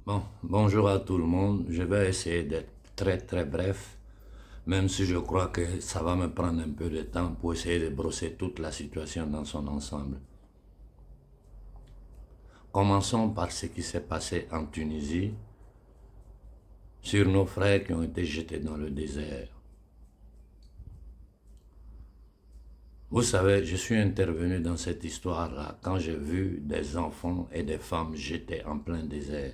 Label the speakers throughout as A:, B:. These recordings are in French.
A: Bon, bonjour à tout le monde. Je vais essayer d'être très bref, même si je crois que ça va me prendre un peu de temps pour essayer de brosser toute la situation dans son ensemble. Commençons par ce qui s'est passé en Tunisie sur nos frères qui ont été jetés dans le désert. Vous savez, je suis intervenu dans cette histoire-là quand j'ai vu des enfants et des femmes jetés en plein désert.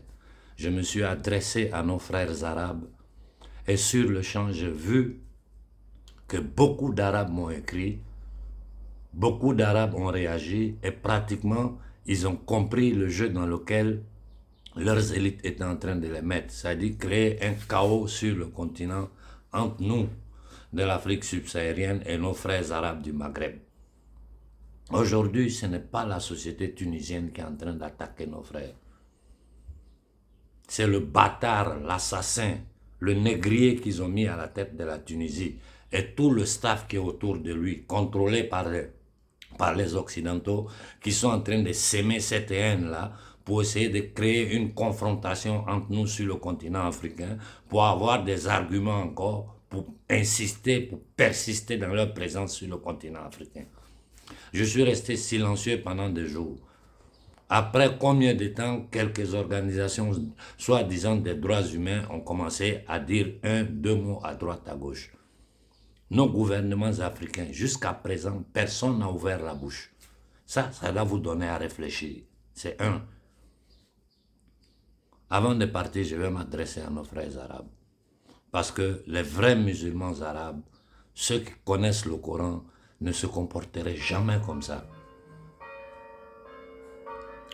A: Je me suis adressé à nos frères arabes et sur le champ, j'ai vu que beaucoup d'Arabes m'ont écrit, beaucoup d'Arabes ont réagi et pratiquement ils ont compris le jeu dans lequel leurs élites étaient en train de les mettre, c'est-à-dire créer un chaos sur le continent entre nous de l'Afrique subsaharienne et nos frères arabes du Maghreb. Aujourd'hui, ce n'est pas la société tunisienne qui est en train d'attaquer nos frères. C'est le bâtard, l'assassin, le négrier qu'ils ont mis à la tête de la Tunisie et tout le staff qui est autour de lui, contrôlé par les Occidentaux, qui sont en train de s'aimer cette haine-là pour essayer de créer une confrontation entre nous sur le continent africain, pour avoir des arguments encore, pour insister, pour persister dans leur présence sur le continent africain. Je suis resté silencieux pendant des jours. Après combien de temps quelques organisations, soi-disant des droits humains, ont commencé à dire un, deux mots à droite, à gauche. Nos gouvernements africains, jusqu'à présent, personne n'a ouvert la bouche. Ça doit vous donner à réfléchir. C'est un. Avant de partir, je vais m'adresser à nos frères arabes. Parce que les vrais musulmans arabes, ceux qui connaissent le Coran, ne se comporteraient jamais comme ça.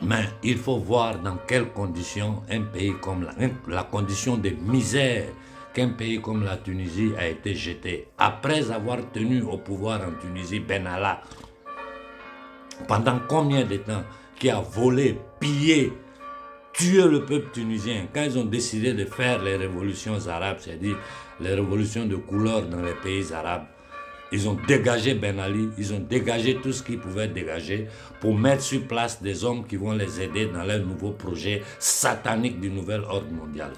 A: Mais il faut voir dans quelles conditions un pays comme la condition de misère qu'un pays comme la Tunisie a été jeté. Après avoir tenu au pouvoir en Tunisie Ben Allah, pendant combien de temps, qui a volé, pillé, tué le peuple tunisien. Quand ils ont décidé de faire les révolutions arabes, c'est-à-dire les révolutions de couleur dans les pays arabes, ils ont dégagé Ben Ali, ils ont dégagé tout ce qu'ils pouvaient dégager pour mettre sur place des hommes qui vont les aider dans leur nouveau projet satanique du nouvel ordre mondial.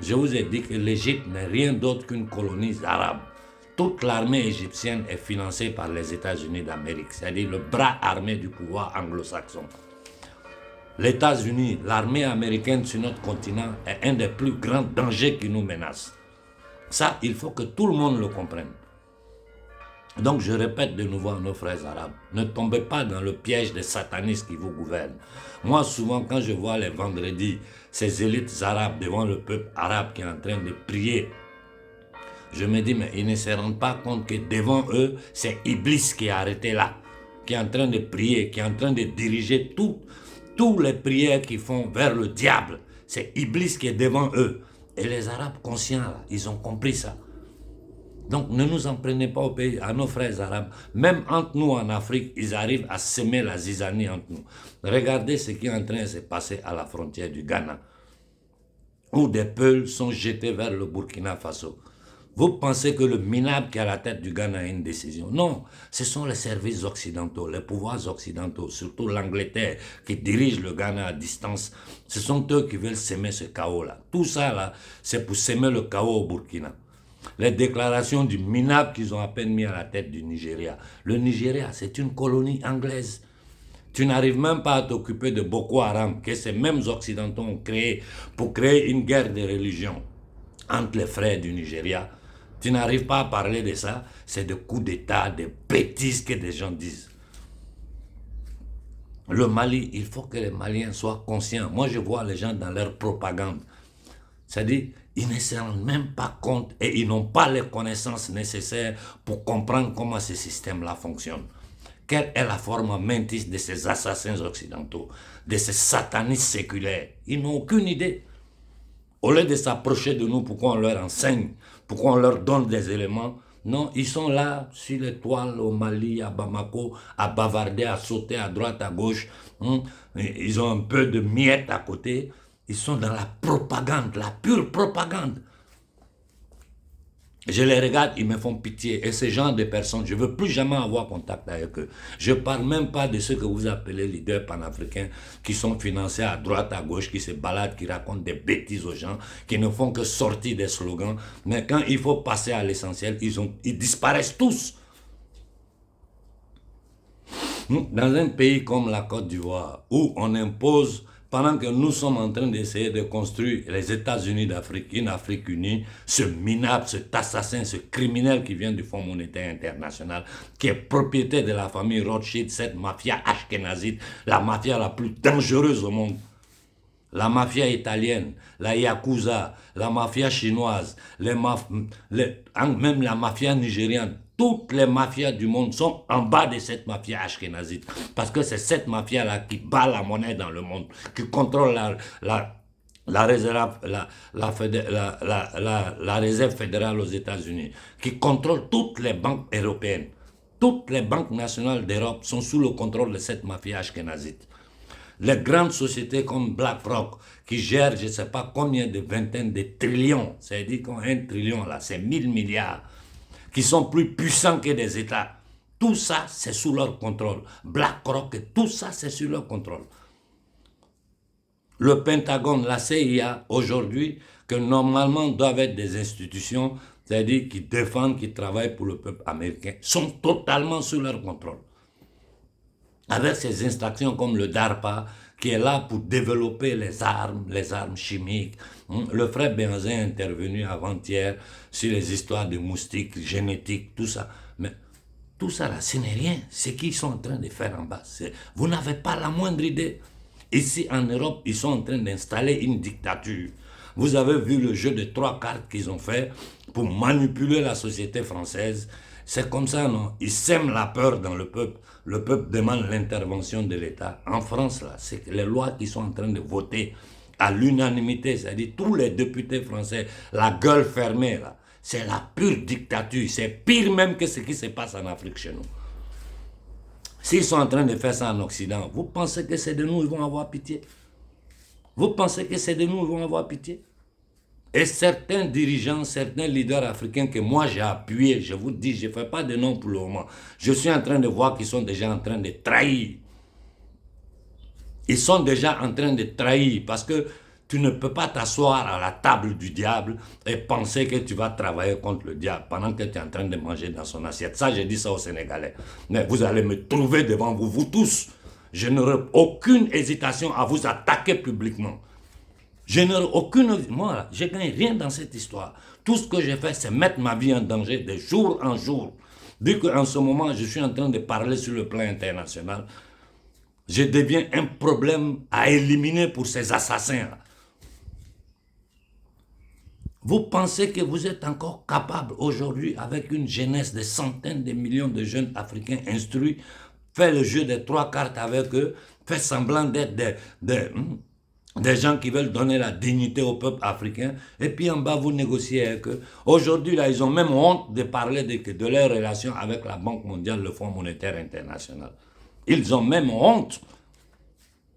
A: Je vous ai dit que l'Égypte n'est rien d'autre qu'une colonie arabe. Toute l'armée égyptienne est financée par les États-Unis d'Amérique, c'est-à-dire le bras armé du pouvoir anglo-saxon. Les États-Unis, l'armée américaine sur notre continent est un des plus grands dangers qui nous menacent. Ça, il faut que tout le monde le comprenne. Donc je répète de nouveau à nos frères arabes, ne tombez pas dans le piège des satanistes qui vous gouvernent. Moi souvent quand je vois les vendredis, ces élites arabes devant le peuple arabe qui est en train de prier, je me dis mais ils ne se rendent pas compte que devant eux, c'est Iblis qui est arrêté là, qui est en train de prier, qui est en train de diriger toutes les prières qu'ils font vers le diable. C'est Iblis qui est devant eux. Et les Arabes conscients là, ils ont compris ça. Donc ne nous en prenez pas au pays, à nos frères arabes. Même entre nous en Afrique, ils arrivent à semer la zizanie entre nous. Regardez ce qui est en train de se passer à la frontière du Ghana, où des peuls sont jetés vers le Burkina Faso. Vous pensez que le minable qui est à la tête du Ghana a une décision? Non, ce sont les services occidentaux, les pouvoirs occidentaux, surtout l'Angleterre qui dirige le Ghana à distance. Ce sont eux qui veulent semer ce chaos-là. Tout ça, là, c'est pour semer le chaos au Burkina. Les déclarations du minable qu'ils ont à peine mis à la tête du Nigeria. Le Nigeria, c'est une colonie anglaise. Tu n'arrives même pas à t'occuper de Boko Haram, que ces mêmes occidentaux ont créé pour créer une guerre de religion entre les frères du Nigeria. Tu n'arrives pas à parler de ça. C'est des coups d'État, des bêtises que des gens disent. Le Mali, il faut que les Maliens soient conscients. Moi, je vois les gens dans leur propagande. C'est-à-dire, ils ne se rendent même pas compte et ils n'ont pas les connaissances nécessaires pour comprendre comment ce système-là fonctionne. Quelle est la forme mentis de ces assassins occidentaux, de ces satanistes séculaires? Ils n'ont aucune idée. Au lieu de s'approcher de nous pour qu'on leur enseigne, pour qu'on leur donne des éléments, non, ils sont là, sur les toiles, au Mali, à Bamako, à bavarder, à sauter à droite, à gauche. Ils ont un peu de miettes à côté. Ils sont dans la propagande, la pure propagande. Je les regarde, ils me font pitié. Et ce genre de personnes, je ne veux plus jamais avoir contact avec eux. Je ne parle même pas de ceux que vous appelez leaders panafricains, qui sont financés à droite, à gauche, qui se baladent, qui racontent des bêtises aux gens, qui ne font que sortir des slogans. Mais quand il faut passer à l'essentiel, ils disparaissent tous. Dans un pays comme la Côte d'Ivoire, où on impose, pendant que nous sommes en train d'essayer de construire les États-Unis d'Afrique, une Afrique unie, ce minable, cet assassin, ce criminel qui vient du Fonds monétaire international, qui est propriétaire de la famille Rothschild, cette mafia ashkénazite, la mafia la plus dangereuse au monde. La mafia italienne, la Yakuza, la mafia chinoise, même la mafia nigériane, toutes les mafias du monde sont en bas de cette mafia ashkénazite. Parce que c'est cette mafia-là qui bat la monnaie dans le monde, qui contrôle la réserve fédérale aux États-Unis, qui contrôle toutes les banques européennes. Toutes les banques nationales d'Europe sont sous le contrôle de cette mafia ashkénazite. Les grandes sociétés comme BlackRock, qui gèrent je ne sais pas combien de vingtaines de trillions, c'est-à-dire qu'un trillion là, c'est 1000 milliards, qui sont plus puissants que des États. Tout ça, c'est sous leur contrôle. BlackRock, tout ça, c'est sous leur contrôle. Le Pentagone, la CIA, aujourd'hui, que normalement doivent être des institutions, c'est-à-dire qui défendent, qui travaillent pour le peuple américain, sont totalement sous leur contrôle. Avec ces instructions comme le DARPA, qui est là pour développer les armes chimiques. Le frère Benzin est intervenu avant-hier sur les histoires de moustiques, génétiques, tout ça. Mais tout ça là, ce n'est rien. Ce qu'ils sont en train de faire en bas, vous n'avez pas la moindre idée. Ici en Europe, ils sont en train d'installer une dictature. Vous avez vu le jeu de 3 cartes qu'ils ont fait pour manipuler la société française. C'est comme ça, non? Ils sèment la peur dans le peuple. Le peuple demande l'intervention de l'État. En France, là, c'est les lois qui sont en train de voter à l'unanimité, c'est-à-dire tous les députés français, la gueule fermée, là, c'est la pure dictature. C'est pire même que ce qui se passe en Afrique chez nous. S'ils sont en train de faire ça en Occident, vous pensez que c'est de nous ils vont avoir pitié? Vous pensez que c'est de nous ils vont avoir pitié? Et certains dirigeants, certains leaders africains que moi j'ai appuyés, je vous dis, je ne fais pas de nom pour le moment. Je suis en train de voir qu'ils sont déjà en train de trahir. Ils sont déjà en train de trahir parce que tu ne peux pas t'asseoir à la table du diable et penser que tu vas travailler contre le diable pendant que tu es en train de manger dans son assiette. Ça, j'ai dit ça aux Sénégalais. Mais vous allez me trouver devant vous, vous tous. Je n'aurai aucune hésitation à vous attaquer publiquement. Je n'aurai aucune... Moi, je ne gagne rien dans cette histoire. Tout ce que j'ai fait, c'est mettre ma vie en danger de jour en jour. Vu qu'en ce moment, je suis en train de parler sur le plan international, je deviens un problème à éliminer pour ces assassins-là. Vous pensez que vous êtes encore capable aujourd'hui, avec une jeunesse de centaines de millions de jeunes Africains instruits, faire le jeu des 3 cartes avec eux, faire semblant d'être des gens qui veulent donner la dignité au peuple africain, et puis en bas, vous négociez avec eux. Aujourd'hui, là, ils ont même honte de parler de leur relation avec la Banque mondiale, le Fonds monétaire international. Ils ont même honte.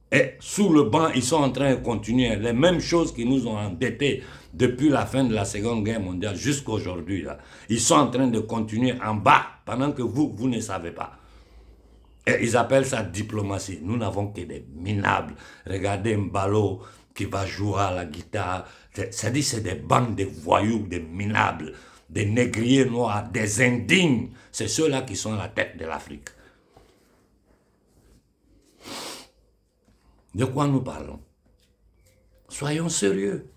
A: Et sous le banc, ils sont en train de continuer les mêmes choses qui nous ont endettés depuis la fin de la Seconde Guerre mondiale jusqu'à aujourd'hui. Ils sont en train de continuer en bas, pendant que vous ne savez pas. Et ils appellent ça diplomatie. Nous n'avons que des minables. Regardez Mbalo qui va jouer à la guitare. C'est-à-dire c'est des bandes de voyous, des minables, des négriers noirs, des indignes. C'est ceux-là qui sont à la tête de l'Afrique. De quoi nous parlons? Soyons sérieux.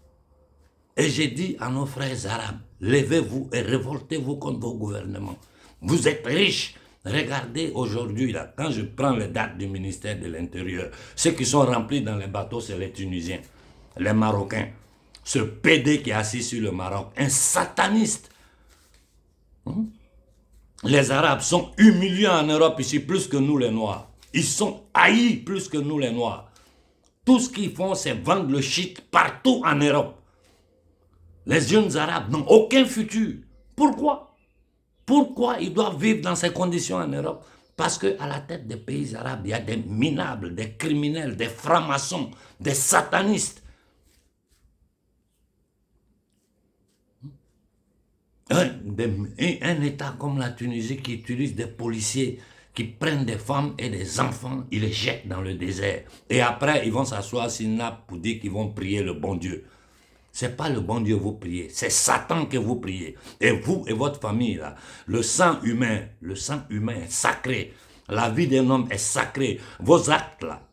A: Et j'ai dit à nos frères arabes, levez-vous et révoltez-vous contre vos gouvernements. Vous êtes riches. Regardez aujourd'hui, là, quand je prends les dates du ministère de l'Intérieur, ceux qui sont remplis dans les bateaux, c'est les Tunisiens, les Marocains. Ce PD qui est assis sur le Maroc, un sataniste. Les Arabes sont humiliés en Europe ici plus que nous les Noirs. Ils sont haïs plus que nous les Noirs. Tout ce qu'ils font, c'est vendre le shit partout en Europe. Les jeunes Arabes n'ont aucun futur. Pourquoi? Pourquoi ils doivent vivre dans ces conditions en Europe? Parce qu'à la tête des pays arabes, il y a des minables, des criminels, des francs-maçons, des satanistes. Un État comme la Tunisie qui utilise des policiers qui prennent des femmes et des enfants, ils les jettent dans le désert. Et après, ils vont s'asseoir sur une nappe pour dire qu'ils vont prier le bon Dieu. C'est pas le bon Dieu que vous priez, c'est Satan que vous priez. Et vous et votre famille, là, le sang humain est sacré. La vie d'un homme est sacrée. Vos actes, là,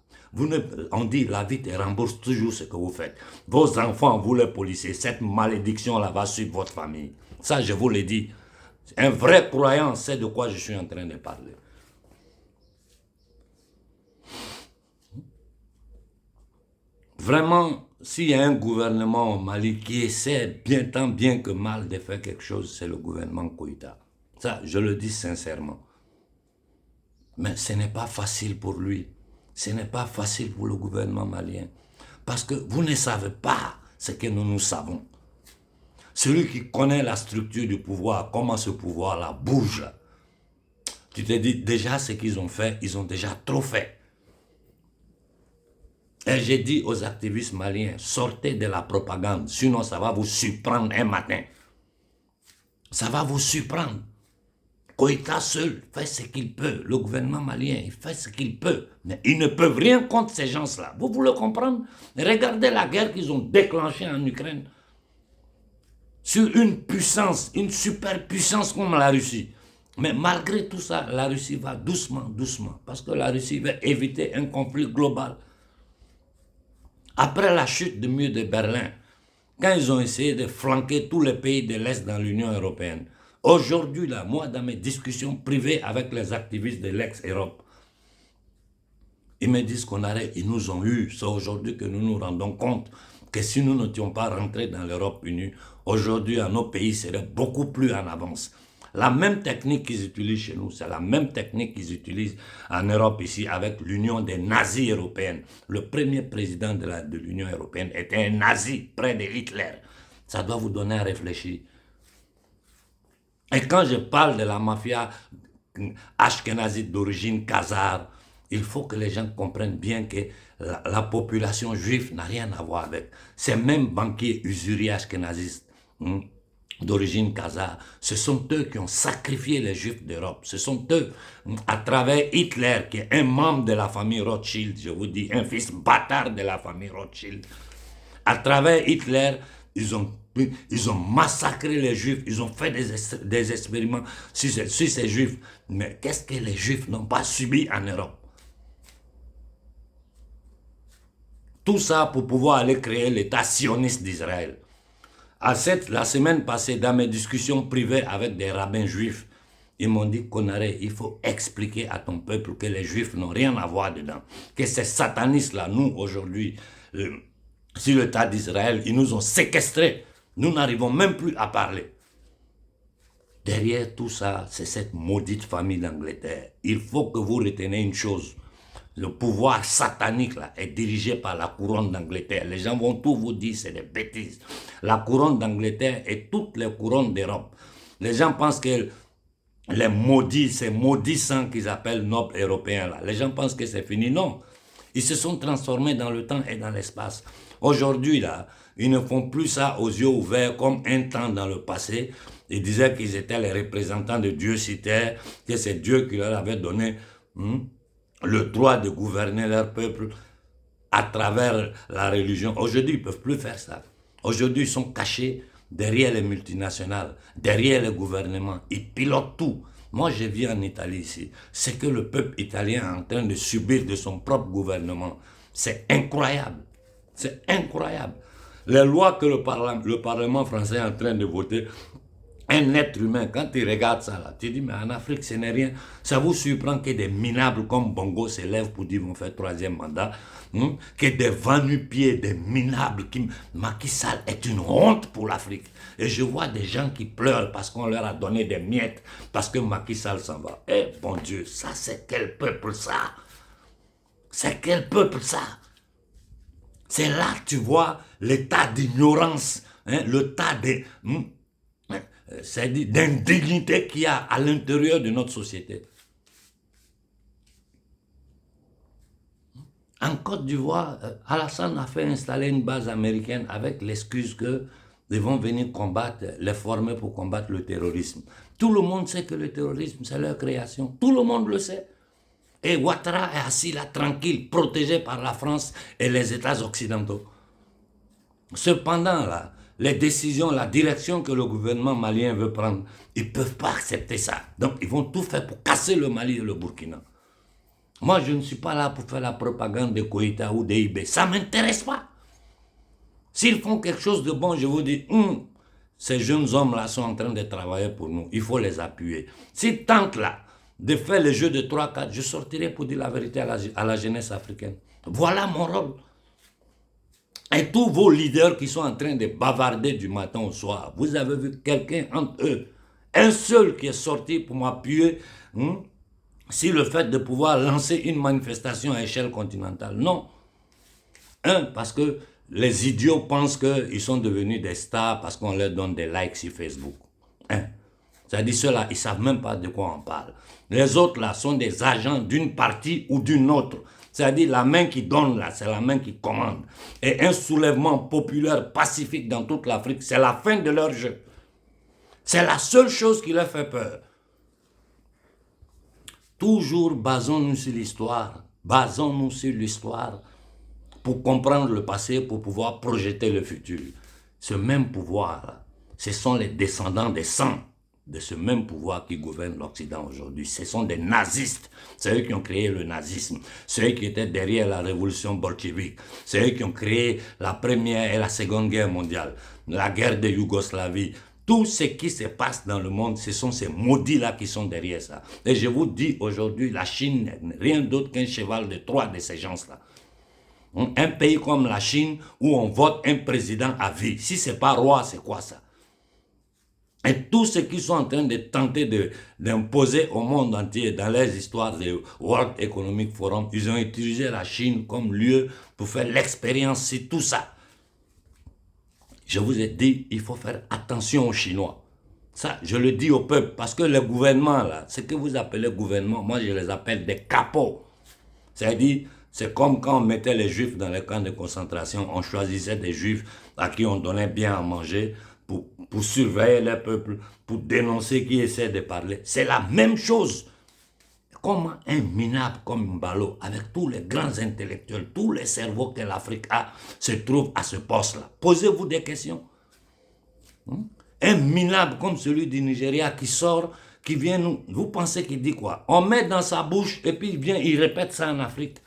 A: on dit la vie te rembourse toujours ce que vous faites. Vos enfants, vous les policiers, cette malédiction-là va suivre votre famille. Ça, je vous l'ai dit. Un vrai croyant sait de quoi je suis en train de parler. Vraiment, s'il y a un gouvernement au Mali qui essaie bien tant bien que mal de faire quelque chose, c'est le gouvernement Koïta. Ça, je le dis sincèrement. Mais ce n'est pas facile pour lui. Ce n'est pas facile pour le gouvernement malien. Parce que vous ne savez pas ce que nous savons. Celui qui connaît la structure du pouvoir, comment ce pouvoir-là bouge, là, tu te dis déjà ce qu'ils ont fait, ils ont déjà trop fait. Et j'ai dit aux activistes maliens, sortez de la propagande, sinon ça va vous surprendre un matin. Ça va vous surprendre. Koïta seul fait ce qu'il peut. Le gouvernement malien, il fait ce qu'il peut. Mais ils ne peuvent rien contre ces gens-là. Vous voulez comprendre? Regardez la guerre qu'ils ont déclenchée en Ukraine. Sur une puissance, une superpuissance comme la Russie. Mais malgré tout ça, la Russie va doucement, doucement. Parce que la Russie veut éviter un conflit global. Après la chute du mur de Berlin, quand ils ont essayé de flanquer tous les pays de l'Est dans l'Union européenne, aujourd'hui, là, moi, dans mes discussions privées avec les activistes de l'ex-Europe, ils me disent qu'on arrête, ils nous ont eu. C'est aujourd'hui que nous nous rendons compte que si nous n'étions pas rentrés dans l'Europe unie, aujourd'hui, nos pays seraient beaucoup plus en avance. La même technique qu'ils utilisent chez nous, c'est la même technique qu'ils utilisent en Europe ici avec l'Union des nazis européennes. Le premier président de l'Union européenne était un nazi près de Hitler. Ça doit vous donner à réfléchir. Et quand je parle de la mafia ashkénazite d'origine khazare, il faut que les gens comprennent bien que la population juive n'a rien à voir avec. Ces mêmes banquiers usuriers ashkénazistes d'origine khazare, ce sont eux qui ont sacrifié les juifs d'Europe. Ce sont eux, à travers Hitler, qui est un membre de la famille Rothschild, je vous dis, un fils bâtard de la famille Rothschild. À travers Hitler, ils ont massacré les juifs, ils ont fait des expériments sur ces juifs. Mais qu'est-ce que les juifs n'ont pas subi en Europe? Tout ça pour pouvoir aller créer l'État sioniste d'Israël. La semaine passée, dans mes discussions privées avec des rabbins juifs, ils m'ont dit, Konaré, il faut expliquer à ton peuple que les juifs n'ont rien à voir dedans. Que ces satanistes-là, nous, aujourd'hui, sur l'État d'Israël, ils nous ont séquestrés. Nous n'arrivons même plus à parler. Derrière tout ça, c'est cette maudite famille d'Angleterre. Il faut que vous reteniez une chose. Le pouvoir satanique là, est dirigé par la couronne d'Angleterre. Les gens vont tout vous dire, c'est des bêtises. La couronne d'Angleterre et toutes les couronnes d'Europe. Les gens pensent que les maudits, ces maudissants qu'ils appellent nobles européens là, les gens pensent que c'est fini. Non, ils se sont transformés dans le temps et dans l'espace. Aujourd'hui là, ils ne font plus ça aux yeux ouverts comme un temps dans le passé. Ils disaient qu'ils étaient les représentants de Dieu sur terre, que c'est Dieu qui leur avait donné le droit de gouverner leur peuple à travers la religion. Aujourd'hui, ils ne peuvent plus faire ça. Aujourd'hui, ils sont cachés derrière les multinationales, derrière les gouvernements. Ils pilotent tout. Moi, je vis en Italie ici. Ce que le peuple italien est en train de subir de son propre gouvernement, c'est incroyable. C'est incroyable. Les lois que le Parlement français est en train de voter, un être humain, quand tu regardes ça, là, tu dis, mais en Afrique, ce n'est rien. Ça vous surprend que des minables comme Bongo se lèvent pour dire qu'ils vont faire troisième mandat, que des va-nu-pieds, des minables, Macky Sall est une honte pour l'Afrique. Et je vois des gens qui pleurent parce qu'on leur a donné des miettes, parce que Macky Sall s'en va. Eh, bon Dieu, ça c'est quel peuple ça? C'est quel peuple ça? C'est là que tu vois l'état d'ignorance, le tas de... c'est-à-dire d'indignité qu'il y a à l'intérieur de notre société. En Côte d'Ivoire, Alassane a fait installer une base américaine avec l'excuse que Ils vont venir combattre, les former pour combattre le terrorisme. Tout le monde sait que le terrorisme, c'est leur création. Tout le monde le sait. Et Ouattara est assis là, tranquille, protégé par la France et les États occidentaux. Cependant, là, les décisions, la direction que le gouvernement malien veut prendre, ils ne peuvent pas accepter ça. Donc, ils vont tout faire pour casser le Mali et le Burkina. Moi, je ne suis pas là pour faire la propagande de Koïta ou d'IB. Ça ne m'intéresse pas. S'ils font quelque chose de bon, je vous dis, ces jeunes hommes-là sont en train de travailler pour nous. Il faut les appuyer. S'ils tentent là de faire le jeu de 3-4, je sortirai pour dire la vérité à la jeunesse africaine. Voilà mon rôle. Et tous vos leaders qui sont en train de bavarder du matin au soir, vous avez vu quelqu'un entre eux, un seul qui est sorti pour m'appuyer sur le fait de pouvoir lancer une manifestation à échelle continentale. Non. Parce que les idiots pensent qu'ils sont devenus des stars parce qu'on leur donne des likes sur Facebook. C'est-à-dire ceux-là, ils ne savent même pas de quoi on parle. Les autres là sont des agents d'une partie ou d'une autre. C'est-à-dire la main qui donne là, c'est la main qui commande. Et un soulèvement populaire pacifique dans toute l'Afrique, c'est la fin de leur jeu. C'est la seule chose qui leur fait peur. Toujours basons-nous sur l'histoire. Basons-nous sur l'histoire pour comprendre le passé, pour pouvoir projeter le futur. Ce même pouvoir, ce sont les descendants des sangs de ce même pouvoir qui gouverne l'Occident aujourd'hui. Ce sont des nazistes. C'est eux qui ont créé le nazisme. C'est eux qui étaient derrière la révolution bolchevique. C'est eux qui ont créé la première et la seconde guerre mondiale, la guerre de Yougoslavie. Tout ce qui se passe dans le monde, ce sont ces maudits-là qui sont derrière ça. Et je vous dis aujourd'hui, la Chine n'est rien d'autre qu'un cheval de Troie de ces gens-là. Un pays comme la Chine où on vote un président à vie. Si ce n'est pas roi, c'est quoi ça? Et tous ceux qui sont en train de tenter d'imposer au monde entier dans les histoires du World Economic Forum, ils ont utilisé la Chine comme lieu pour faire l'expérience sur tout ça. Je vous ai dit, il faut faire attention aux Chinois. Ça, je le dis au peuple, parce que le gouvernement, là, ce que vous appelez gouvernement, moi je les appelle des capots. C'est-à-dire, c'est comme quand on mettait les juifs dans les camps de concentration, on choisissait des juifs à qui on donnait bien à manger, pour surveiller le peuple, pour dénoncer qui essaie de parler. C'est la même chose. Comment un minable comme Mbalo, avec tous les grands intellectuels, tous les cerveaux que l'Afrique a, se trouve à ce poste-là? Posez-vous des questions. Un minable comme celui du Nigeria qui sort, qui vient nous... Vous pensez qu'il dit quoi? On met dans sa bouche et puis il vient, il répète ça en Afrique.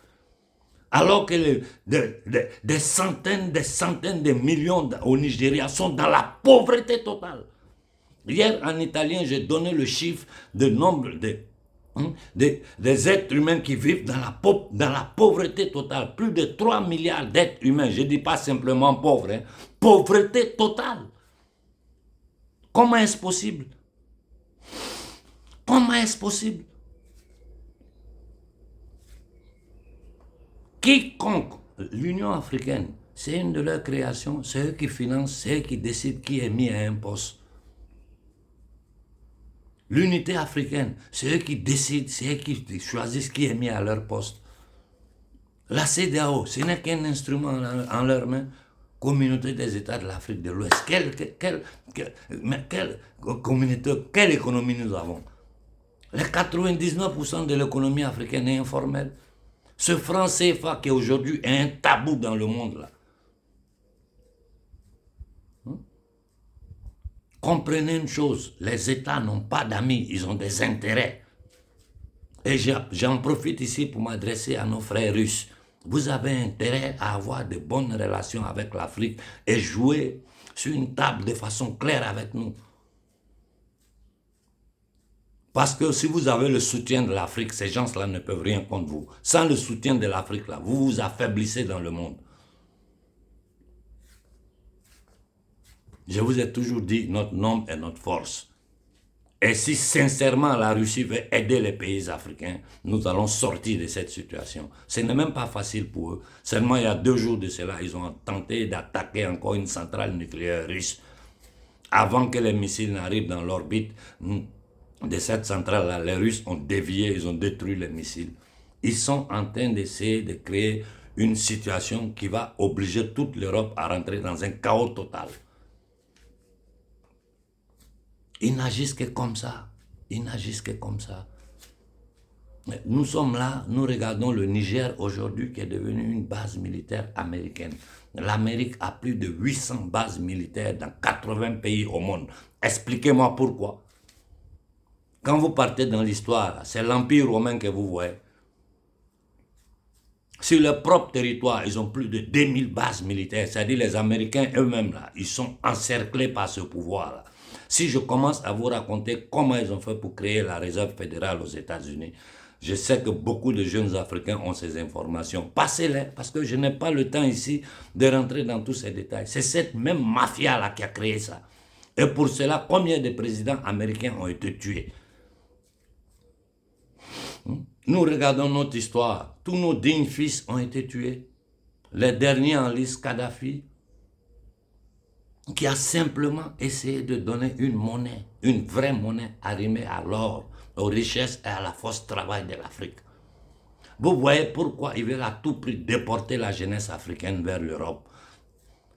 A: Alors que des centaines de millions au Nigeria sont dans la pauvreté totale. Hier, en italien, j'ai donné le chiffre de nombre des êtres humains qui vivent dans la pauvreté totale. Plus de 3 milliards d'êtres humains. Je ne dis pas simplement pauvres. Pauvreté totale. Comment est-ce possible? Comment est-ce possible? Quiconque, l'Union africaine, c'est une de leurs créations, c'est eux qui financent, c'est eux qui décident qui est mis à un poste. L'unité africaine, c'est eux qui décident, c'est eux qui choisissent qui est mis à leur poste. La CEDEAO, ce n'est qu'un instrument en leur main. Communauté des États de l'Afrique de l'Ouest. Quelle économie nous avons? Les 99% de l'économie africaine est informelle. Ce franc CFA qui aujourd'hui est un tabou dans le monde là. Comprenez une chose, les États n'ont pas d'amis, ils ont des intérêts. Et j'en profite ici pour m'adresser à nos frères russes. Vous avez intérêt à avoir de bonnes relations avec l'Afrique et jouer sur une table de façon claire avec nous. Parce que si vous avez le soutien de l'Afrique, ces gens-là ne peuvent rien contre vous. Sans le soutien de l'Afrique, là, vous vous affaiblissez dans le monde. Je vous ai toujours dit, notre nombre est notre force. Et si sincèrement la Russie veut aider les pays africains, nous allons sortir de cette situation. Ce n'est même pas facile pour eux. Seulement il y a 2 jours de cela, ils ont tenté d'attaquer encore une centrale nucléaire russe. Avant que les missiles n'arrivent dans l'orbite de cette centrale-là, les Russes ont dévié, ils ont détruit les missiles. Ils sont en train d'essayer de créer une situation qui va obliger toute l'Europe à rentrer dans un chaos total. Ils n'agissent que comme ça. Ils n'agissent que comme ça. Nous sommes là, nous regardons le Niger aujourd'hui qui est devenu une base militaire américaine. L'Amérique a plus de 800 bases militaires dans 80 pays au monde. Expliquez-moi pourquoi. Quand vous partez dans l'histoire, c'est l'Empire romain que vous voyez. Sur leur propre territoire, ils ont plus de 2000 bases militaires. C'est-à-dire les Américains eux-mêmes, là, ils sont encerclés par ce pouvoir-là. Si je commence à vous raconter comment ils ont fait pour créer la réserve fédérale aux États-Unis, je sais que beaucoup de jeunes Africains ont ces informations. Passez-les, parce que je n'ai pas le temps ici de rentrer dans tous ces détails. C'est cette même mafia-là qui a créé ça. Et pour cela, combien de présidents américains ont été tués? Nous regardons notre histoire. Tous nos dignes fils ont été tués. Les derniers en liste, Kadhafi, qui a simplement essayé de donner une monnaie, une vraie monnaie arrimée à l'or, aux richesses et à la force travail de l'Afrique. Vous voyez pourquoi ils veulent à tout prix déporter la jeunesse africaine vers l'Europe.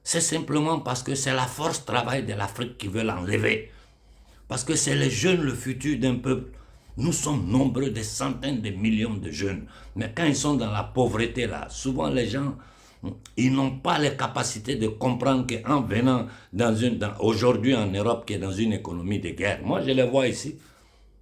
A: C'est simplement parce que c'est la force travail de l'Afrique qu'ils veulent enlever. Parce que c'est les jeunes le futur d'un peuple. Nous sommes nombreux, des centaines de millions de jeunes. Mais quand ils sont dans la pauvreté, là, souvent les gens, ils n'ont pas les capacités de comprendre qu'en venant aujourd'hui en Europe, qui est dans une économie de guerre, moi je les vois ici,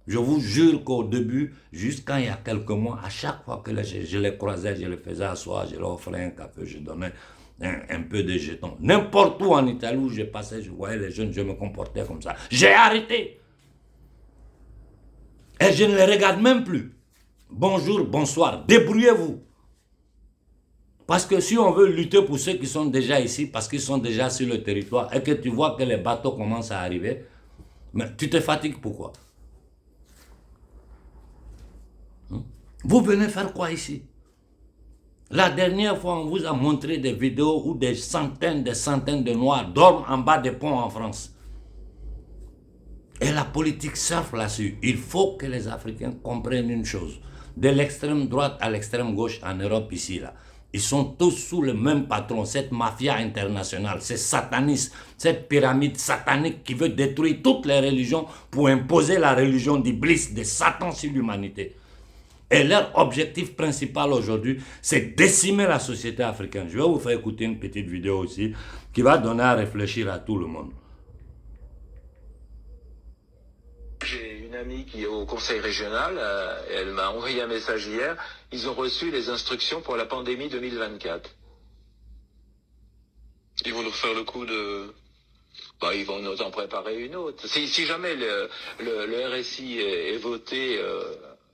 A: je vous jure qu'au début, jusqu'à il y a quelques mois, à chaque fois que je les croisais, je les faisais asseoir, je leur offrais un café, je donnais un peu de jetons. N'importe où en Italie où je passais, je voyais les jeunes, je me comportais comme ça. J'ai arrêté. Et je ne les regarde même plus. Bonjour, bonsoir, débrouillez-vous. Parce que si on veut lutter pour ceux qui sont déjà ici, parce qu'ils sont déjà sur le territoire, et que tu vois que les bateaux commencent à arriver, mais tu te fatigues pourquoi? Vous venez faire quoi ici? La dernière fois, on vous a montré des vidéos où des centaines de Noirs dorment en bas des ponts en France. Et la politique surfe là-dessus. Il faut que les Africains comprennent une chose. De l'extrême droite à l'extrême gauche en Europe ici, là, ils sont tous sous le même patron, cette mafia internationale, ces satanistes, cette pyramide satanique qui veut détruire toutes les religions pour imposer la religion d'Iblis, de Satan sur l'humanité. Et leur objectif principal aujourd'hui, c'est décimer la société africaine. Je vais vous faire écouter une petite vidéo aussi qui va donner à réfléchir à tout le monde.
B: J'ai une amie qui est au conseil régional, elle m'a envoyé un message hier, ils ont reçu les instructions pour la pandémie 2024.
C: Ils vont nous refaire le coup de...
B: Bah, ils vont nous en préparer une autre. Si jamais le RSI est voté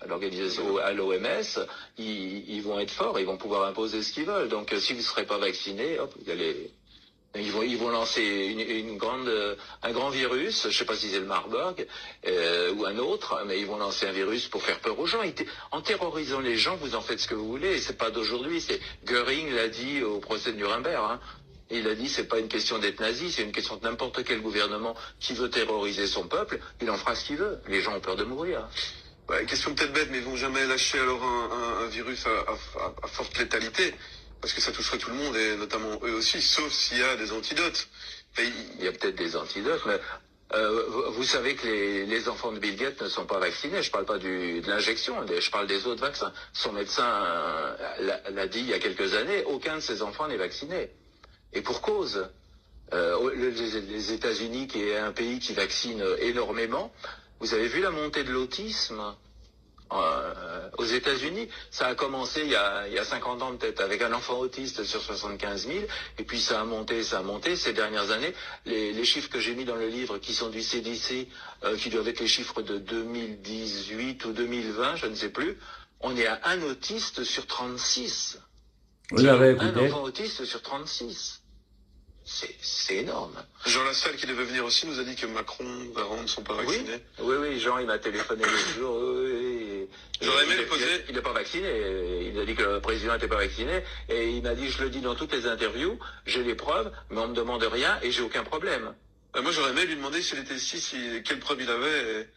B: à l'organisation, à l'OMS, ils vont être forts, ils vont pouvoir imposer ce qu'ils veulent. Donc si vous ne serez pas vacciné, hop, vous allez... Ils vont lancer un grand virus, je ne sais pas si c'est le Marburg ou un autre, mais ils vont lancer un virus pour faire peur aux gens. En terrorisant les gens, vous en faites ce que vous voulez. C'est pas d'aujourd'hui. Göring l'a dit au procès de Nuremberg. Hein. Il a dit c'est pas une question d'être nazi, c'est une question de n'importe quel gouvernement qui veut terroriser son peuple. Il en fera ce qu'il veut. Les gens ont peur de mourir.
C: Ouais, question peut-être bête, mais ils vont jamais lâcher alors un virus à forte létalité. Parce que ça toucherait tout le monde, et notamment eux aussi, sauf s'il y a des antidotes.
B: Il y a peut-être des antidotes, mais vous savez que les enfants de Bill Gates ne sont pas vaccinés. Je ne parle pas de l'injection, je parle des autres vaccins. Son médecin l'a dit il y a quelques années, aucun de ses enfants n'est vacciné. Et pour cause. Les États-Unis, qui est un pays qui vaccine énormément, vous avez vu la montée de l'autisme aux États-Unis, ça a commencé il y a 50 ans peut-être avec un enfant autiste sur 75 000, et puis ça a monté ces dernières années. Les chiffres que j'ai mis dans le livre, qui sont du CDC, qui doivent être les chiffres de 2018 ou 2020, je ne sais plus, on est à un autiste sur 36.
A: Vous l'avez écouté?
B: Un enfant autiste sur 36. C'est énorme.
C: Jean Lassalle, qui devait venir aussi, nous a dit que Macron, Véran ne sont pas vaccinés.
B: Oui, Jean, il m'a téléphoné l'autre jour.
C: J'aurais aimé le poser.
B: Il n'est pas vacciné. Il a dit que le président n'était pas vacciné. Et il m'a dit, je le dis dans toutes les interviews, j'ai les preuves, mais on ne me demande rien et j'ai aucun problème.
C: Moi, j'aurais aimé lui demander s'il était ici, quelles preuves il avait.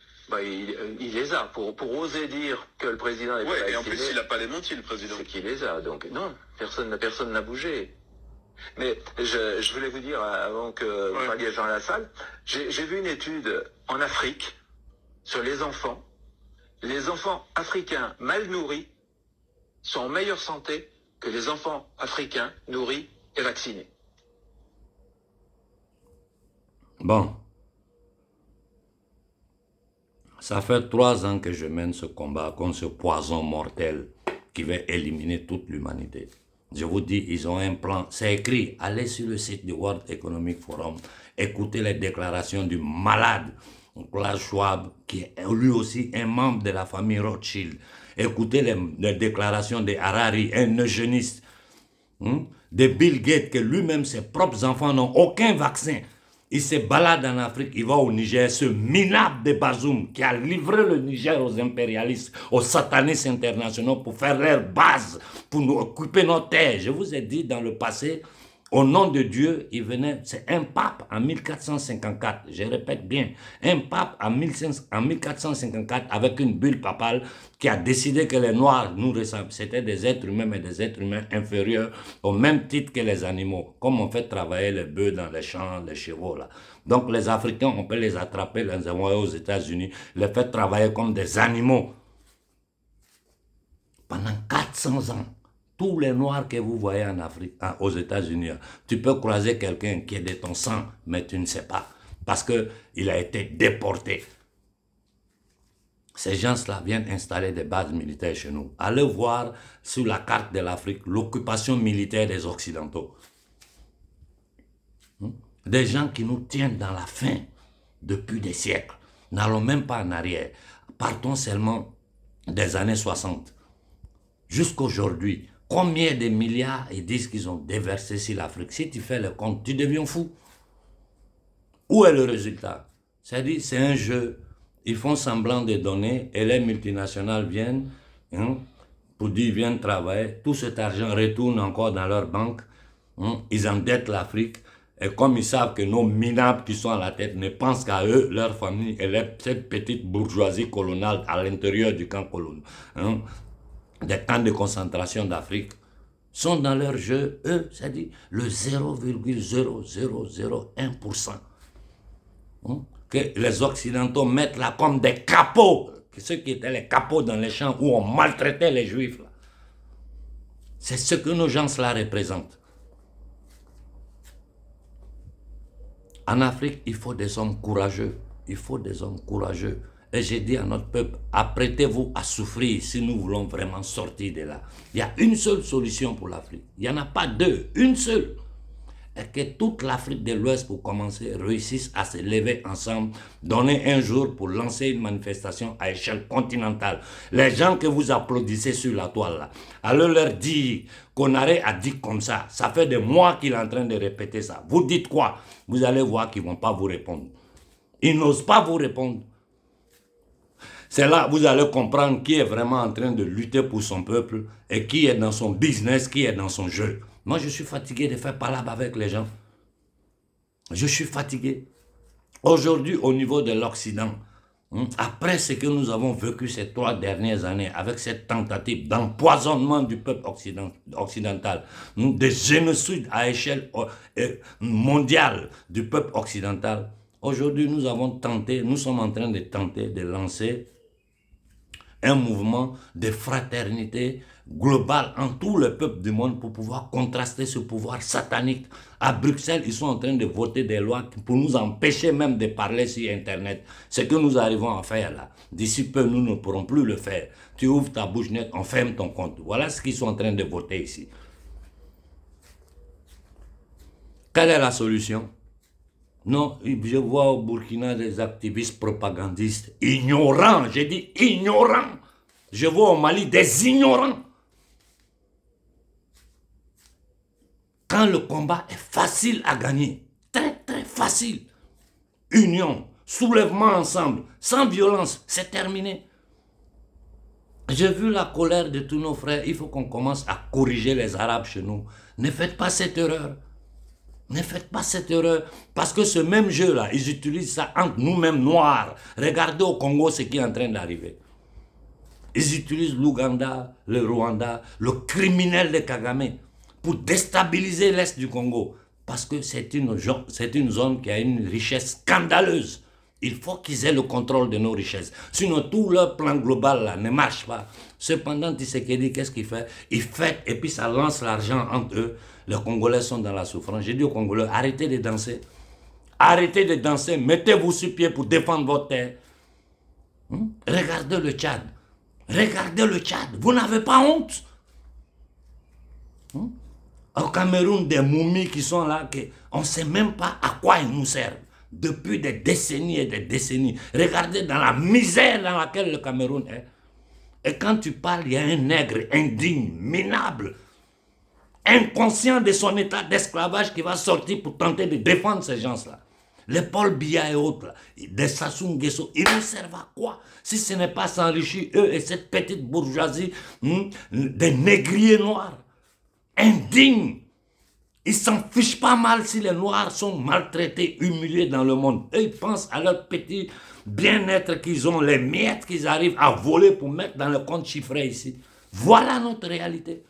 B: Il les a. Pour oser dire que le président n'est pas vacciné.
C: Et en plus, il n'a pas les mentis, le président.
B: C'est qu'il les a. Donc, non, personne n'a bougé. Mais je voulais vous dire, avant que vous parliez Jean Lassalle, j'ai vu une étude en Afrique sur les enfants. Les enfants africains mal nourris sont en meilleure santé que les enfants africains nourris et vaccinés.
A: Bon, ça fait 3 ans que je mène ce combat contre ce poison mortel qui va éliminer toute l'humanité. Je vous dis, ils ont un plan, c'est écrit, allez sur le site du World Economic Forum, écoutez les déclarations du malade Klaus Schwab, qui est lui aussi un membre de la famille Rothschild. Écoutez les déclarations de Harari, un eugéniste, de Bill Gates, que lui-même, ses propres enfants n'ont aucun vaccin. Il se balade en Afrique, il va au Niger, ce minable de Bazoum qui a livré le Niger aux impérialistes, aux satanistes internationaux pour faire leur base, pour nous occuper nos terres. Je vous ai dit dans le passé, au nom de Dieu, il venait, c'est un pape en 1454, je répète bien, un pape en 1454 avec une bulle papale qui a décidé que les Noirs nous ressemblent. C'était des êtres humains, mais des êtres humains inférieurs au même titre que les animaux, comme on fait travailler les bœufs dans les champs, les chevaux là. Donc les Africains, on peut les attraper, les envoyer aux États-Unis, les faire travailler comme des animaux. Pendant 400 ans. Tous les Noirs que vous voyez en Afrique, aux États-Unis, tu peux croiser quelqu'un qui est de ton sang, mais tu ne sais pas, parce qu'il a été déporté. Ces gens-là viennent installer des bases militaires chez nous. Allez voir sur la carte de l'Afrique l'occupation militaire des Occidentaux. Des gens qui nous tiennent dans la faim depuis des siècles. N'allons même pas en arrière. Partons seulement des années 60. Jusqu'aujourd'hui, combien de milliards ils disent qu'ils ont déversé sur l'Afrique? Si tu fais le compte, tu deviens fou. Où est le résultat? C'est-à-dire, c'est un jeu. Ils font semblant de donner et les multinationales viennent pour dire ils viennent travailler. Tout cet argent retourne encore dans leur banque. Ils endettent l'Afrique. Et comme ils savent que nos minables qui sont à la tête ne pensent qu'à eux, leur famille et cette petite bourgeoisie coloniale à l'intérieur du camp colonial, des camps de concentration d'Afrique, sont dans leur jeu, eux, c'est-à-dire le 0,0001%. Que les Occidentaux mettent là comme des capots, ceux qui étaient les capots dans les champs où on maltraitait les Juifs. C'est ce que nos gens-là représentent. En Afrique, il faut des hommes courageux. Il faut des hommes courageux. Et j'ai dit à notre peuple, apprêtez-vous à souffrir si nous voulons vraiment sortir de là. Il y a une seule solution pour l'Afrique. Il n'y en a pas deux, une seule. Et que toute l'Afrique de l'Ouest, pour commencer, réussisse à se lever ensemble, donner un jour pour lancer une manifestation à échelle continentale. Les gens que vous applaudissez sur la toile, là, allez leur dire qu'Honoré a dit comme ça. Ça fait des mois qu'il est en train de répéter ça. Vous dites quoi? Vous allez voir qu'ils ne vont pas vous répondre. Ils n'osent pas vous répondre. C'est là que vous allez comprendre qui est vraiment en train de lutter pour son peuple et qui est dans son business, qui est dans son jeu. Moi, je suis fatigué de faire palabre avec les gens. Je suis fatigué. Aujourd'hui, au niveau de l'Occident, après ce que nous avons vécu ces 3 dernières années, avec cette tentative d'empoisonnement du peuple occidental, des génocides à échelle mondiale du peuple occidental, aujourd'hui, nous sommes en train de tenter de lancer un mouvement de fraternité globale en tout le peuple du monde pour pouvoir contraster ce pouvoir satanique. À Bruxelles, ils sont en train de voter des lois pour nous empêcher même de parler sur Internet. Ce que nous arrivons à faire là, d'ici peu, nous ne pourrons plus le faire. Tu ouvres ta bouche nette, on ferme ton compte. Voilà ce qu'ils sont en train de voter ici. Quelle est la solution? Non, je vois au Burkina des activistes propagandistes ignorants, j'ai dit ignorants. Je vois au Mali des ignorants. Quand le combat est facile à gagner, très très facile, union, soulèvement ensemble, sans violence, c'est terminé. J'ai vu la colère de tous nos frères, il faut qu'on commence à corriger les Arabes chez nous. Ne faites pas cette erreur. Ne faites pas cette erreur, parce que ce même jeu-là, ils utilisent ça entre nous-mêmes noirs. Regardez au Congo ce qui est en train d'arriver. Ils utilisent l'Ouganda, le Rwanda, le criminel de Kagame, pour déstabiliser l'Est du Congo. Parce que c'est une zone qui a une richesse scandaleuse. Il faut qu'ils aient le contrôle de nos richesses. Sinon, tout leur plan global là, ne marche pas. Cependant, Tshisekedi, qu'est-ce qu'il fait? Il fait et puis ça lance l'argent entre eux. Les Congolais sont dans la souffrance. J'ai dit aux Congolais, arrêtez de danser. Arrêtez de danser. Mettez-vous sur pied pour défendre votre terre. Regardez le Tchad. Regardez le Tchad. Vous n'avez pas honte? Au Cameroun, des momies qui sont là, on ne sait même pas à quoi ils nous servent. Depuis des décennies et des décennies. Regardez dans la misère dans laquelle le Cameroun est. Et quand tu parles, il y a un nègre indigne, minable, inconscient de son état d'esclavage qui va sortir pour tenter de défendre ces gens-là. Les Paul Biya et autres, là, des Sassou Nguesso, ils nous servent à quoi? Si ce n'est pas s'enrichir, eux et cette petite bourgeoisie, des négriers noirs, indignes. Ils s'en fichent pas mal si les Noirs sont maltraités, humiliés dans le monde. Eux, ils pensent à leur petit bien-être qu'ils ont, les miettes qu'ils arrivent à voler pour mettre dans le compte chiffré ici. Voilà notre réalité.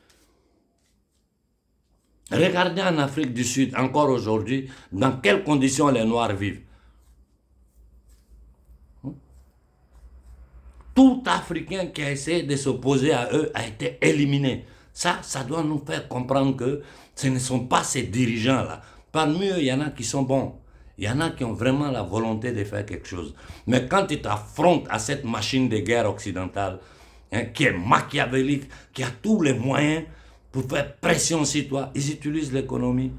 A: Regardez en Afrique du Sud, encore aujourd'hui, dans quelles conditions les Noirs vivent. Tout Africain qui a essayé de s'opposer à eux a été éliminé. Ça doit nous faire comprendre que ce ne sont pas ces dirigeants-là. Parmi eux, il y en a qui sont bons. Il y en a qui ont vraiment la volonté de faire quelque chose. Mais quand ils t'affrontent à cette machine de guerre occidentale, qui est machiavélique, qui a tous les moyens pour faire pression sur toi, ils utilisent l'économie,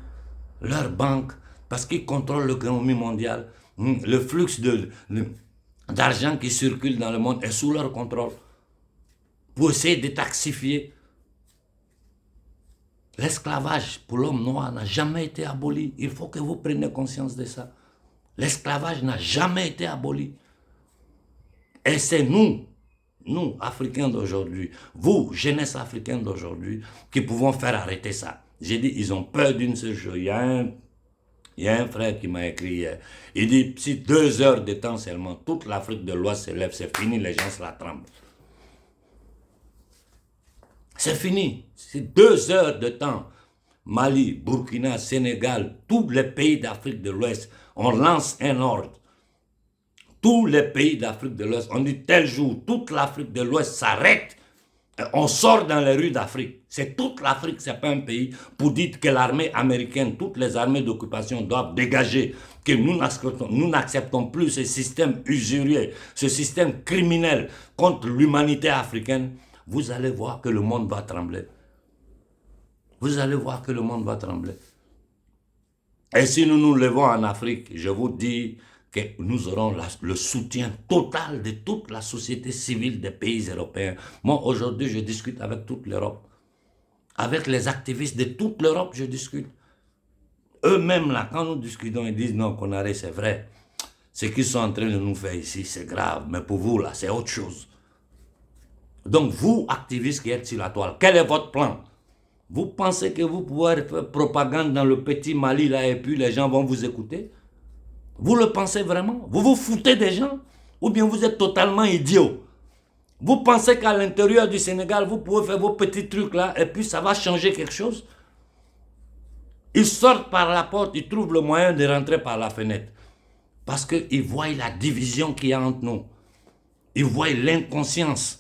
A: leur banque, parce qu'ils contrôlent l'économie mondiale. Le flux d'argent qui circule dans le monde est sous leur contrôle. Pour essayer de taxifier. L'esclavage pour l'homme noir n'a jamais été aboli. Il faut que vous preniez conscience de ça. L'esclavage n'a jamais été aboli. Et c'est nous, Africains d'aujourd'hui, vous, jeunesse africaine d'aujourd'hui, qui pouvons faire arrêter ça. J'ai dit, ils ont peur d'une seule chose. Il y a un frère qui m'a écrit hier. Il dit, si 2 heures de temps seulement, toute l'Afrique de l'Ouest se lève, c'est fini, les gens se la tremblent. C'est fini. C'est 2 heures de temps. Mali, Burkina, Sénégal, tous les pays d'Afrique de l'Ouest, on lance un ordre. Tous les pays d'Afrique de l'Ouest, on dit tel jour, toute l'Afrique de l'Ouest s'arrête. On sort dans les rues d'Afrique. C'est toute l'Afrique, ce n'est pas un pays, pour dire que l'armée américaine, toutes les armées d'occupation doivent dégager, que nous n'acceptons plus ce système usurier, ce système criminel contre l'humanité africaine. Vous allez voir que le monde va trembler. Vous allez voir que le monde va trembler. Et si nous nous levons en Afrique, je vous dis que nous aurons le soutien total de toute la société civile des pays européens. Moi, aujourd'hui, je discute avec toute l'Europe. Avec les activistes de toute l'Europe, je discute. Eux-mêmes, là, quand nous discutons, ils disent non, qu'on arrête, c'est vrai. Ce qu'ils sont en train de nous faire ici, c'est grave. Mais pour vous, là, c'est autre chose. Donc, vous, activistes qui êtes sur la toile, quel est votre plan? Vous pensez que vous pouvez faire propagande dans le petit Mali, là, et puis les gens vont vous écouter? Vous le pensez vraiment? Vous vous foutez des gens? Ou bien vous êtes totalement idiot? Vous pensez qu'à l'intérieur du Sénégal, vous pouvez faire vos petits trucs là, et puis ça va changer quelque chose? Ils sortent par la porte, ils trouvent le moyen de rentrer par la fenêtre. Parce qu'ils voient la division qu'il y a entre nous. Ils voient l'inconscience.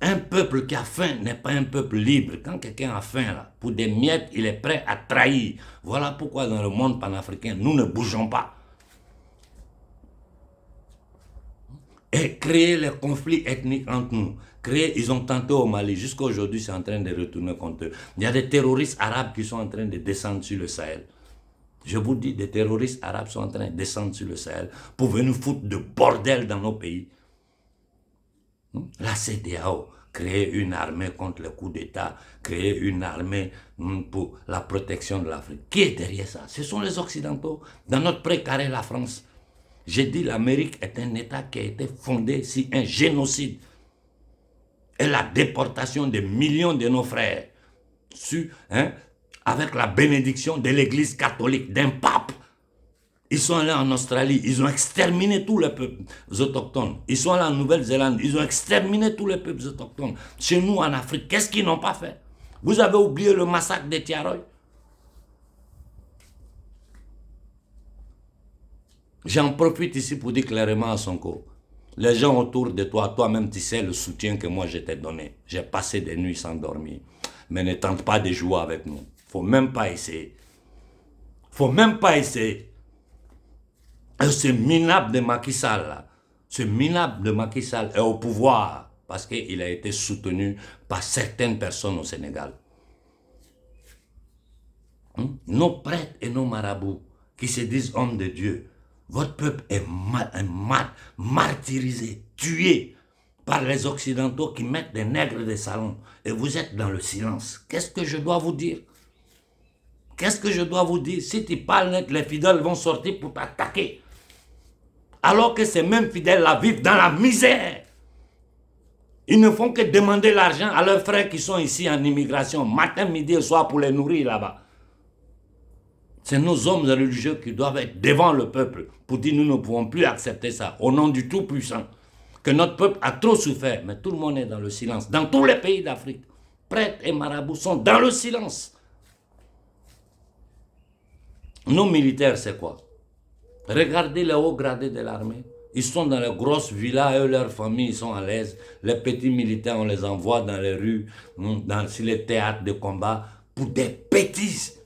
A: Un peuple qui a faim n'est pas un peuple libre. Quand quelqu'un a faim, là, pour des miettes, il est prêt à trahir. Voilà pourquoi dans le monde panafricain, nous ne bougeons pas. Et créer les conflits ethniques entre nous. Ils ont tenté au Mali. Jusqu'à aujourd'hui, c'est en train de retourner contre eux. Il y a des terroristes arabes qui sont en train de descendre sur le Sahel. Je vous dis, des terroristes arabes sont en train de descendre sur le Sahel pour venir foutre de bordel dans nos pays. La CEDEAO, créer une armée contre le coup d'État, créer une armée pour la protection de l'Afrique. Qui est derrière ça? Ce sont les Occidentaux. Dans notre précaré, la France. J'ai dit, l'Amérique est un État qui a été fondé sur un génocide. Et la déportation de millions de nos frères. Avec la bénédiction de l'Église catholique, d'un pape. Ils sont allés en Australie, ils ont exterminé tous les peuples autochtones. Ils sont allés en Nouvelle-Zélande, ils ont exterminé tous les peuples autochtones. Chez nous, en Afrique, qu'est-ce qu'ils n'ont pas fait? Vous avez oublié le massacre des Tiaroy? J'en profite ici pour dire clairement à Sonko, les gens autour de toi, toi-même tu sais le soutien que moi je t'ai donné. J'ai passé des nuits sans dormir. Mais ne tente pas de jouer avec nous. Faut même pas essayer. Faut même pas essayer. Et ce minable de Macky Sall là, ce minable de Macky Sall est au pouvoir parce qu'il a été soutenu par certaines personnes au Sénégal. Nos prêtres et nos marabouts qui se disent hommes de Dieu, votre peuple est martyrisé, tué par les Occidentaux qui mettent des nègres de salon et vous êtes dans le silence. Qu'est-ce que je dois vous dire? Qu'est-ce que je dois vous dire? Si tu parles net, les fidèles vont sortir pour t'attaquer. Alors que ces mêmes fidèles-là vivent dans la misère. Ils ne font que demander l'argent à leurs frères qui sont ici en immigration, matin, midi et soir pour les nourrir là-bas. C'est nos hommes religieux qui doivent être devant le peuple pour dire nous ne pouvons plus accepter ça au nom du Tout-Puissant. Que notre peuple a trop souffert, mais tout le monde est dans le silence. Dans tous les pays d'Afrique, prêtres et marabouts sont dans le silence. Nos militaires, c'est quoi? Regardez les hauts gradés de l'armée. Ils sont dans les grosses villas, eux, leurs familles, ils sont à l'aise. Les petits militaires, on les envoie dans les rues, sur les théâtres de combat, pour des bêtises.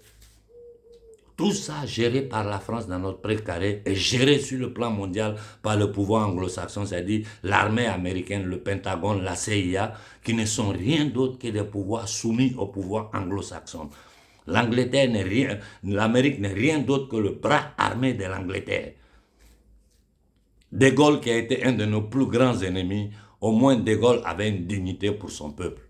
A: Tout ça géré par la France dans notre précaré et géré sur le plan mondial par le pouvoir anglo-saxon, c'est-à-dire l'armée américaine, le Pentagone, la CIA, qui ne sont rien d'autre que des pouvoirs soumis au pouvoir anglo-saxon. L'Angleterre n'est rien, l'Amérique n'est rien d'autre que le bras armé de l'Angleterre. De Gaulle, qui a été un de nos plus grands ennemis, au moins De Gaulle avait une dignité pour son peuple.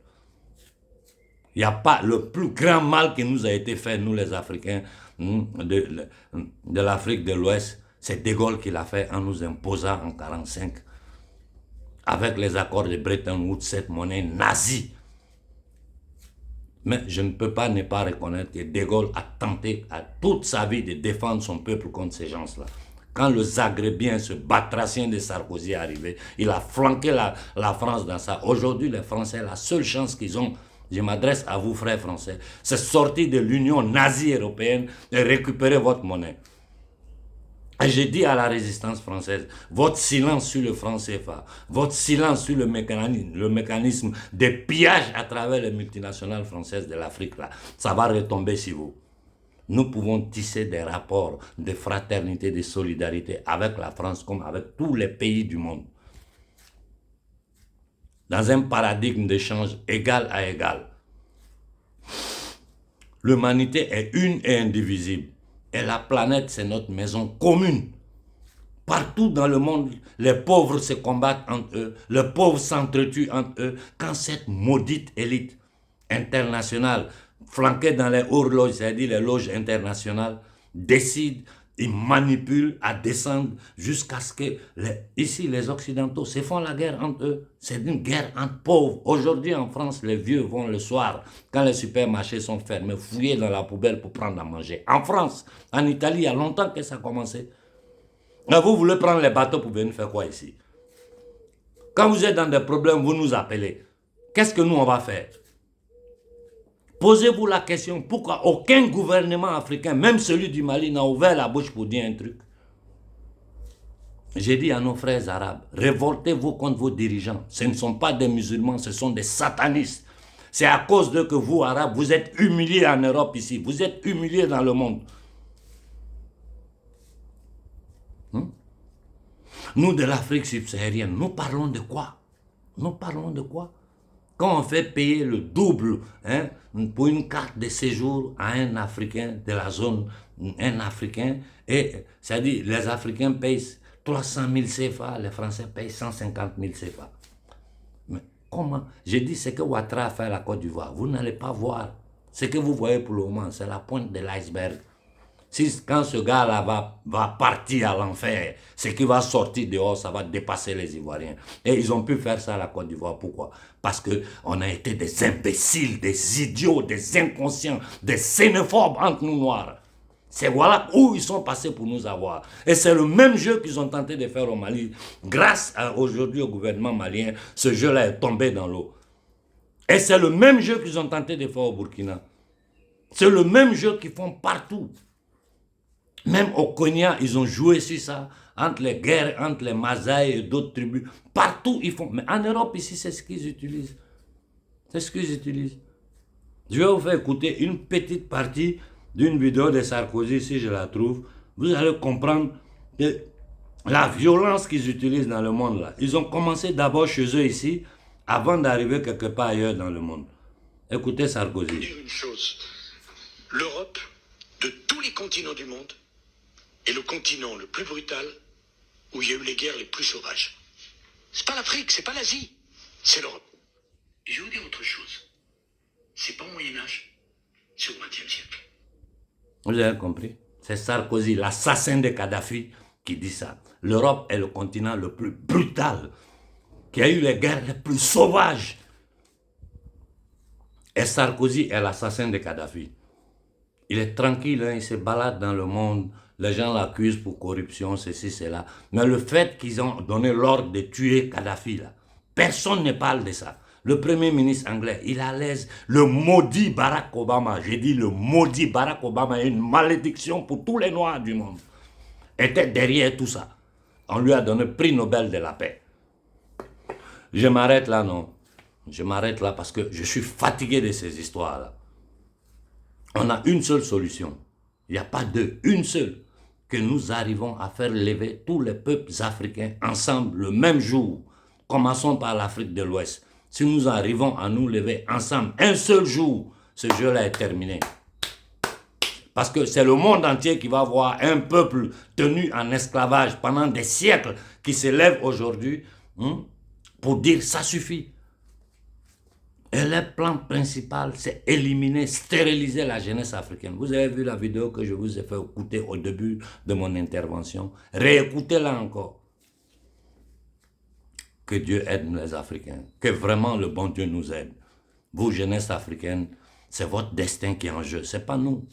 A: Il n'y a pas le plus grand mal qui nous a été fait, nous les Africains, de l'Afrique de l'Ouest, c'est De Gaulle qui l'a fait en nous imposant en 1945, avec les accords de Bretton Woods, cette monnaie nazie. Mais je ne peux pas ne pas reconnaître que De Gaulle a tenté à toute sa vie de défendre son peuple contre ces gens-là. Quand le Zagrébien, ce batracien de Sarkozy est arrivé, il a flanqué la France dans ça. Aujourd'hui, les Français, la seule chance qu'ils ont, je m'adresse à vous, frères français, c'est sortir de l'Union nazie européenne et récupérer votre monnaie. Et j'ai dit à la résistance française, votre silence sur le franc CFA, votre silence sur le mécanisme de pillage à travers les multinationales françaises de l'Afrique, là, ça va retomber sur vous. Nous pouvons tisser des rapports de fraternité, de solidarité avec la France comme avec tous les pays du monde. Dans un paradigme d'échange égal à égal. L'humanité est une et indivisible. Et la planète, c'est notre maison commune. Partout dans le monde, les pauvres se combattent entre eux, les pauvres s'entretuent entre eux, quand cette maudite élite internationale, flanquée dans les horloges, c'est-à-dire les loges internationales, décide, ils manipulent à descendre jusqu'à ce que, ici, les Occidentaux se font la guerre entre eux. C'est une guerre entre pauvres. Aujourd'hui, en France, les vieux vont le soir, quand les supermarchés sont fermés, fouiller dans la poubelle pour prendre à manger. En France, en Italie, il y a longtemps que ça a commencé. Mais vous voulez prendre les bateaux pour venir faire quoi ici? Quand vous êtes dans des problèmes, vous nous appelez. Qu'est-ce que nous, on va faire? Posez-vous la question, pourquoi aucun gouvernement africain, même celui du Mali, n'a ouvert la bouche pour dire un truc? J'ai dit à nos frères arabes, révoltez-vous contre vos dirigeants. Ce ne sont pas des musulmans, ce sont des satanistes. C'est à cause d'eux que vous, arabes, vous êtes humiliés en Europe ici. Vous êtes humiliés dans le monde. Nous, de l'Afrique subsaharienne, nous parlons de quoi? Nous parlons de quoi? Quand on fait payer le double pour une carte de séjour à un Africain de la zone, un Africain, et c'est-à-dire les Africains payent 300 000 CFA, les Français payent 150 000 CFA. Mais comment? J'ai dit ce que Ouattara a fait à la Côte d'Ivoire. Vous n'allez pas voir. Ce que vous voyez pour le moment, c'est la pointe de l'iceberg. Quand ce gars-là va partir à l'enfer, ce qui va sortir dehors, ça va dépasser les Ivoiriens. Et ils ont pu faire ça à la Côte d'Ivoire. Pourquoi? Parce qu'on a été des imbéciles, des idiots, des inconscients, des xénophobes entre nous noirs. C'est voilà où ils sont passés pour nous avoir. Et c'est le même jeu qu'ils ont tenté de faire au Mali. Grâce aujourd'hui au gouvernement malien, ce jeu-là est tombé dans l'eau. Et c'est le même jeu qu'ils ont tenté de faire au Burkina. C'est le même jeu qu'ils font partout. Même au Konya, ils ont joué sur ça, entre les guerres, entre les Masaï et d'autres tribus. Partout, ils font. Mais en Europe, ici, c'est ce qu'ils utilisent. C'est ce qu'ils utilisent. Je vais vous faire écouter une petite partie d'une vidéo de Sarkozy, si je la trouve. Vous allez comprendre que la violence qu'ils utilisent dans le monde, là. Ils ont commencé d'abord chez eux ici, avant d'arriver quelque part ailleurs dans le monde. Écoutez Sarkozy.
D: Je vais dire une chose. L'Europe, de tous les continents du monde, est le continent le plus brutal où il y a eu les guerres les plus sauvages. C'est pas l'Afrique, c'est pas l'Asie, c'est l'Europe. Et je vais vous dire autre chose. C'est pas au Moyen-Âge, c'est au XXe siècle.
A: Vous avez compris? C'est Sarkozy, l'assassin de Kadhafi, qui dit ça. L'Europe est le continent le plus brutal, qui a eu les guerres les plus sauvages. Et Sarkozy est l'assassin de Kadhafi. Il est tranquille, hein, il se balade dans le monde, les gens l'accusent pour corruption, ceci, cela. Mais le fait qu'ils ont donné l'ordre de tuer Kadhafi, là, personne ne parle de ça. Le premier ministre anglais, il est à l'aise. Le maudit Barack Obama, j'ai dit le maudit Barack Obama, une malédiction pour tous les Noirs du monde, était derrière tout ça. On lui a donné le prix Nobel de la paix. Je m'arrête là, non. Je m'arrête là parce que je suis fatigué de ces histoires-là. On a une seule solution. Il n'y a pas deux, une seule. Que nous arrivons à faire lever tous les peuples africains ensemble le même jour. Commençons par l'Afrique de l'Ouest. Si nous arrivons à nous lever ensemble un seul jour, ce jeu-là est terminé. Parce que c'est le monde entier qui va voir un peuple tenu en esclavage pendant des siècles qui se lève aujourd'hui pour dire ça suffit. Et le plan principal, c'est éliminer, stériliser la jeunesse africaine. Vous avez vu la vidéo que je vous ai fait écouter au début de mon intervention. Réécoutez-la encore. Que Dieu aide les Africains. Que vraiment le bon Dieu nous aide. Vous, jeunesse africaine, c'est votre destin qui est en jeu. C'est pas nous.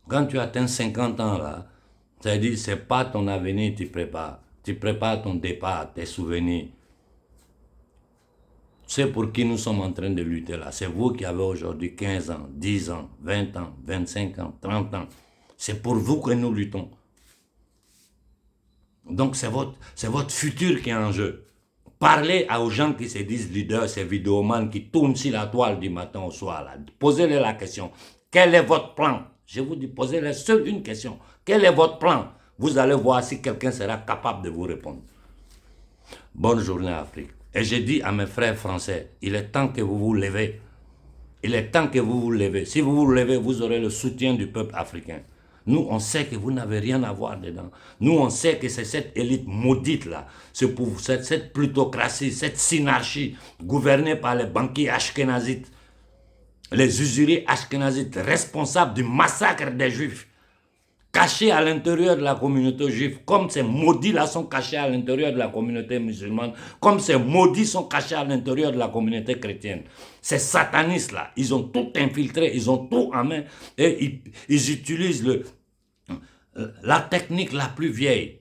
A: Quand tu atteins 50 ans là, ça veut dire c'est pas ton avenir que tu prépares. Tu prépares ton départ, tes souvenirs. C'est pour qui nous sommes en train de lutter là. C'est vous qui avez aujourd'hui 15 ans, 10 ans, 20 ans, 25 ans, 30 ans. C'est pour vous que nous luttons. Donc c'est votre futur qui est en jeu. Parlez aux gens qui se disent leaders, ces vidéomans qui tournent sur la toile du matin au soir. Là. Posez-leur la question. Quel est votre plan? Je vous dis, posez-leur seule une question. Quel est votre plan? Vous allez voir si quelqu'un sera capable de vous répondre. Bonne journée Afrique. Et je dis à mes frères français, il est temps que vous vous levez. Il est temps que vous vous levez. Si vous vous levez, vous aurez le soutien du peuple africain. Nous, on sait que vous n'avez rien à voir dedans. Nous, on sait que c'est cette élite maudite-là, cette plutocratie, cette synarchie gouvernée par les banquiers ashkénazites, les usuriers ashkénazites, responsables du massacre des Juifs, cachés à l'intérieur de la communauté juive, comme ces maudits-là sont cachés à l'intérieur de la communauté musulmane, comme ces maudits sont cachés à l'intérieur de la communauté chrétienne. Ces satanistes-là, ils ont tout infiltré, ils ont tout en main, et ils utilisent la technique la plus vieille.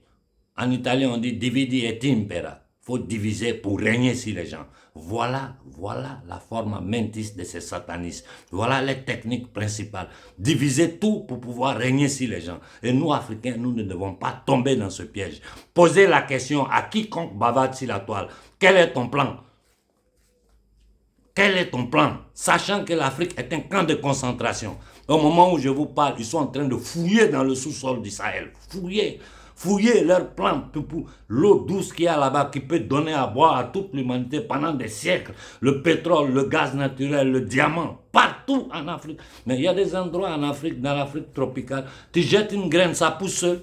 A: En italien, on dit dividi et impera. Il faut diviser pour régner sur les gens. Voilà la forme mentis de ces satanistes. Voilà les techniques principales. Diviser tout pour pouvoir régner sur les gens. Et nous, Africains, nous ne devons pas tomber dans ce piège. Posez la question à quiconque bavarde sur la toile. Quel est ton plan? Quel est ton plan? Sachant que l'Afrique est un camp de concentration. Au moment où je vous parle, ils sont en train de fouiller dans le sous-sol du Sahel. Fouiller leur plan pour l'eau douce qu'il y a là-bas qui peut donner à boire à toute l'humanité pendant des siècles. Le pétrole, le gaz naturel, le diamant, partout en Afrique. Mais il y a des endroits en Afrique, dans l'Afrique tropicale, tu jettes une graine, ça pousse seul.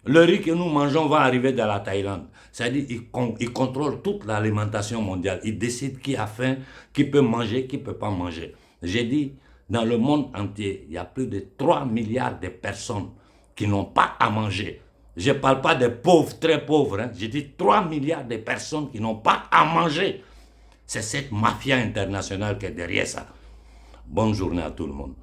A: Le riz que nous mangeons va arriver de la Thaïlande. C'est-à-dire qu'ils contrôlent toute l'alimentation mondiale. Ils décident qui a faim, qui peut manger, qui ne peut pas manger. J'ai dit, dans le monde entier, il y a plus de 3 milliards de personnes qui n'ont pas à manger. Je ne parle pas des pauvres, très pauvres. Hein. J'ai dit 3 milliards de personnes qui n'ont pas à manger. C'est cette mafia internationale qui est derrière ça. Bonne journée à tout le monde.